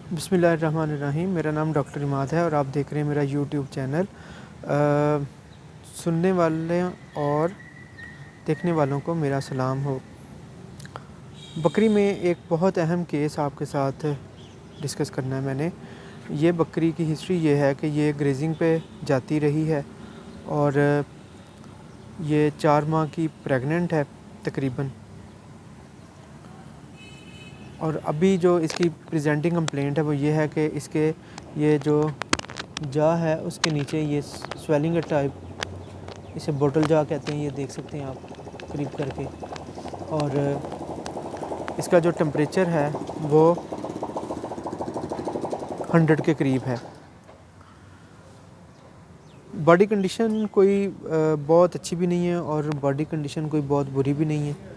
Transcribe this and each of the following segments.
बिस्मिल्लाहिर्रहमानिर्रहीम। मेरा नाम डॉक्टर इमाद है और आप देख रहे हैं मेरा यूट्यूब चैनल। सुनने वाले और देखने वालों को मेरा सलाम हो। बकरी में एक बहुत अहम केस आपके साथ डिस्कस करना है मैंने। ये बकरी की हिस्ट्री ये है कि ये ग्रेजिंग पे जाती रही है और ये 4 माह की प्रेग्नेंट है तकरीबन। और अभी जो इसकी प्रेजेंटिंग कंप्लेंट है वो ये है कि इसके ये जो जा है उसके नीचे ये स्वेलिंग टाइप, इसे बोटल जा कहते हैं, ये देख सकते हैं आप करीब करके। और इसका जो टेम्परेचर है वो 100 के करीब है। बॉडी कंडीशन कोई बहुत अच्छी भी नहीं है और बॉडी कंडीशन कोई बहुत बुरी भी नहीं है।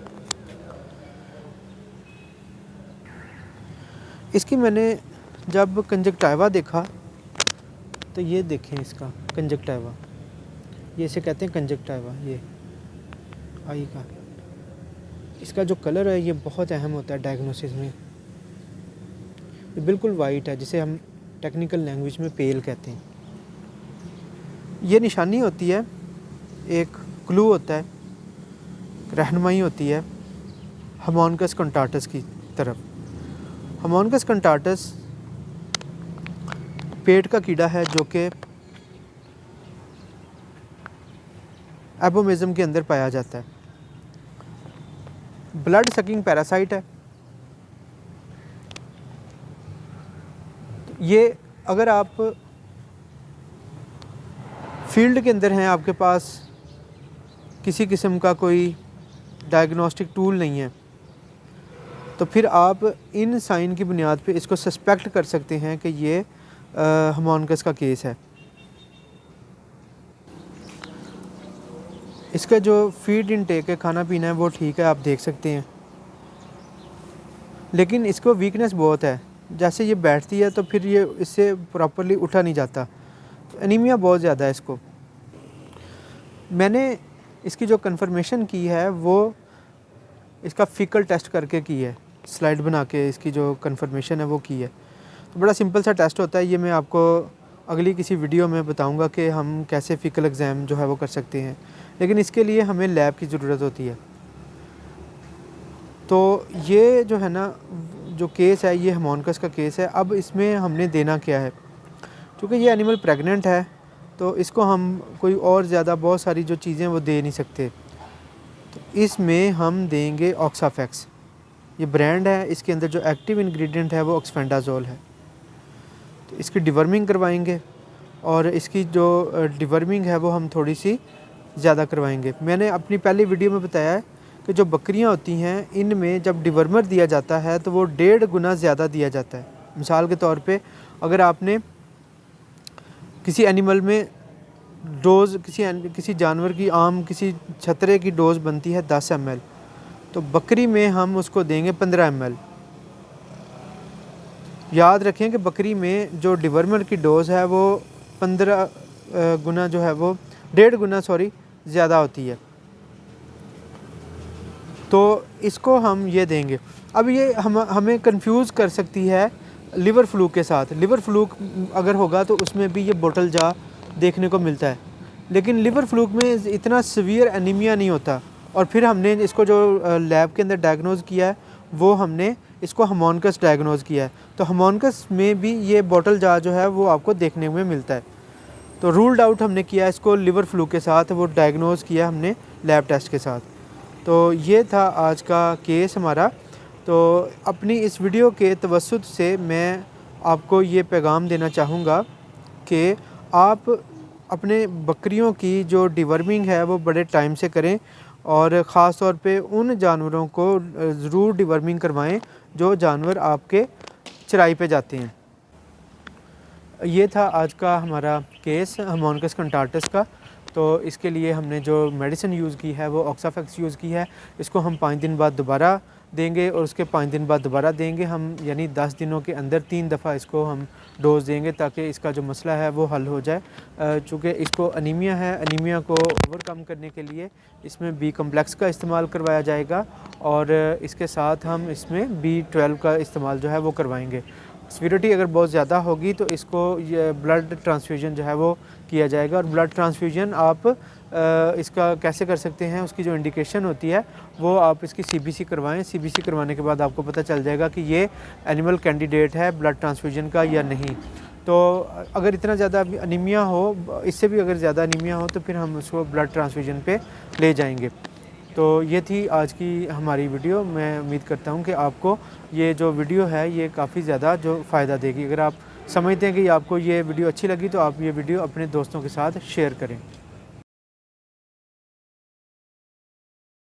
इसकी मैंने जब कंजक्टाइवा देखा तो ये देखें इसका कंजक्टाइवा, ये इसे कहते हैं कंजक्टाइवा, ये आई का। इसका जो कलर है ये बहुत अहम होता है डायग्नोसिस में। ये बिल्कुल वाइट है, जिसे हम टेक्निकल लैंग्वेज में पेल कहते हैं। ये निशानी होती है, एक क्लू होता है, रहनुमाई होती है हार्मोनिकस कंटाटस की तरफ। हार्मोनिकस कंटाटस पेट का कीड़ा है जो कि एबोमिज्म के अंदर पाया जाता है। ब्लड सकिंग पैरासाइट है। ये अगर आप फील्ड के अंदर हैं, आपके पास किसी किस्म का कोई डायग्नोस्टिक टूल नहीं है, तो फिर आप इन साइन की बुनियाद पे इसको सस्पेक्ट कर सकते हैं कि ये हार्मोनिकस का केस है। इसका जो फीड इनटेक है, खाना पीना है, वो ठीक है, आप देख सकते हैं। लेकिन इसको वीकनेस बहुत है, जैसे ये बैठती है तो फिर ये इससे प्रॉपर्ली उठा नहीं जाता। तो एनीमिया बहुत ज़्यादा है इसको। मैंने इसकी जो कंफर्मेशन की है वो इसका फीकल टेस्ट करके की है, स्लाइड बना के इसकी जो कंफर्मेशन है वो की है। तो बड़ा सिंपल सा टेस्ट होता है। ये मैं आपको अगली किसी वीडियो में बताऊंगा कि हम कैसे फीकल एग्ज़ाम जो है वो कर सकते हैं, लेकिन इसके लिए हमें लैब की ज़रूरत होती है। तो ये जो है ना, जो केस है ये हार्मोनिकस का केस है। अब इसमें हमने देना क्या है, क्योंकि ये एनिमल प्रेग्नेंट है तो इसको हम कोई और ज़्यादा बहुत सारी जो चीज़ें वो दे नहीं सकते। तो इसमें हम देंगे ऑक्साफैक्स। ये ब्रांड है, इसके अंदर जो एक्टिव इंग्रेडिएंट है वो ऑक्सफेंडाजोल है। तो इसकी डिवर्मिंग करवाएंगे और इसकी जो डिवर्मिंग है वो हम थोड़ी सी ज़्यादा करवाएंगे। मैंने अपनी पहली वीडियो में बताया है कि जो बकरियां होती हैं इनमें जब डिवर्मर दिया जाता है तो वो 1.5 गुना ज़्यादा दिया जाता है। मिसाल के तौर पे अगर आपने किसी एनिमल में डोज़ किसी जानवर की आम किसी छतरे की डोज़ बनती है 10 ml, तो बकरी में हम उसको देंगे 15 ml। याद रखें कि बकरी में जो डिवर्मर की डोज़ है वो 15 गुना जो है वो 1.5 गुना ज़्यादा होती है। तो इसको हम ये देंगे। अब ये हमें कंफ्यूज कर सकती है लिवर फ्लूक के साथ। लिवर फ्लूक अगर होगा तो उसमें भी ये बोतल जा देखने को मिलता है, लेकिन लिवर फ्लूक में इतना सीवियर एनीमिया नहीं होता। और फिर हमने इसको जो लैब के अंदर डायग्नोज किया है वो हमने इसको हार्मोनिकस डायग्नोज किया है। तो हार्मोनिकस में भी ये बोतल जा जो है वो आपको देखने में मिलता है। तो रूल्ड आउट हमने किया इसको लिवर फ्लूक के साथ, वो डायग्नोज किया हमने लैब टेस्ट के साथ। तो ये था आज का केस हमारा। तो अपनी इस वीडियो के तवस्सुत से मैं आपको ये पैगाम देना चाहूँगा कि आप अपने बकरियों की जो डिवर्मिंग है वो बड़े टाइम से करें और ख़ास तौर पे उन जानवरों को ज़रूर डिवर्मिंग करवाएं जो जानवर आपके चराई पे जाते हैं। ये था आज का हमारा केस हार्मोनिकस कंटाटस का। तो इसके लिए हमने जो मेडिसिन यूज़ की है वो ऑक्साफैक्स यूज़ की है। इसको हम 5 दिन बाद दोबारा देंगे और उसके 5 दिन बाद दोबारा देंगे हम, यानी 10 दिनों के अंदर 3 दफ़ा इसको हम डोज़ देंगे ताकि इसका जो मसला है वो हल हो जाए। चूँकि इसको अनीमिया है, अनीमिया को ओवरकम करने के लिए इसमें बी कम्प्लेक्स का इस्तेमाल करवाया जाएगा और इसके साथ हम इसमें B12 का इस्तेमाल जो है वो करवाएंगे। सीवियरिटी अगर बहुत ज़्यादा होगी तो इसको ये ब्लड ट्रांसफ्यूजन जो है वो किया जाएगा। और ब्लड ट्रांसफ्यूजन आप इसका कैसे कर सकते हैं, उसकी जो इंडिकेशन होती है वो आप इसकी सीबीसी करवाएं। सीबीसी करवाने के बाद आपको पता चल जाएगा कि ये एनिमल कैंडिडेट है ब्लड ट्रांसफ्यूजन का या नहीं। तो अगर इतना ज़्यादा अनीमिया हो, इससे भी अगर ज़्यादा अनीमिया हो तो फिर हम उसको ब्लड ट्रांसफ्यूजन पे ले जाएंगे। तो ये थी आज की हमारी वीडियो। मैं उम्मीद करता हूँ कि आपको ये जो वीडियो है ये काफ़ी ज़्यादा जो फ़ायदा देगी। अगर आप समझते हैं कि आपको ये वीडियो अच्छी लगी तो आप ये वीडियो अपने दोस्तों के साथ शेयर करें।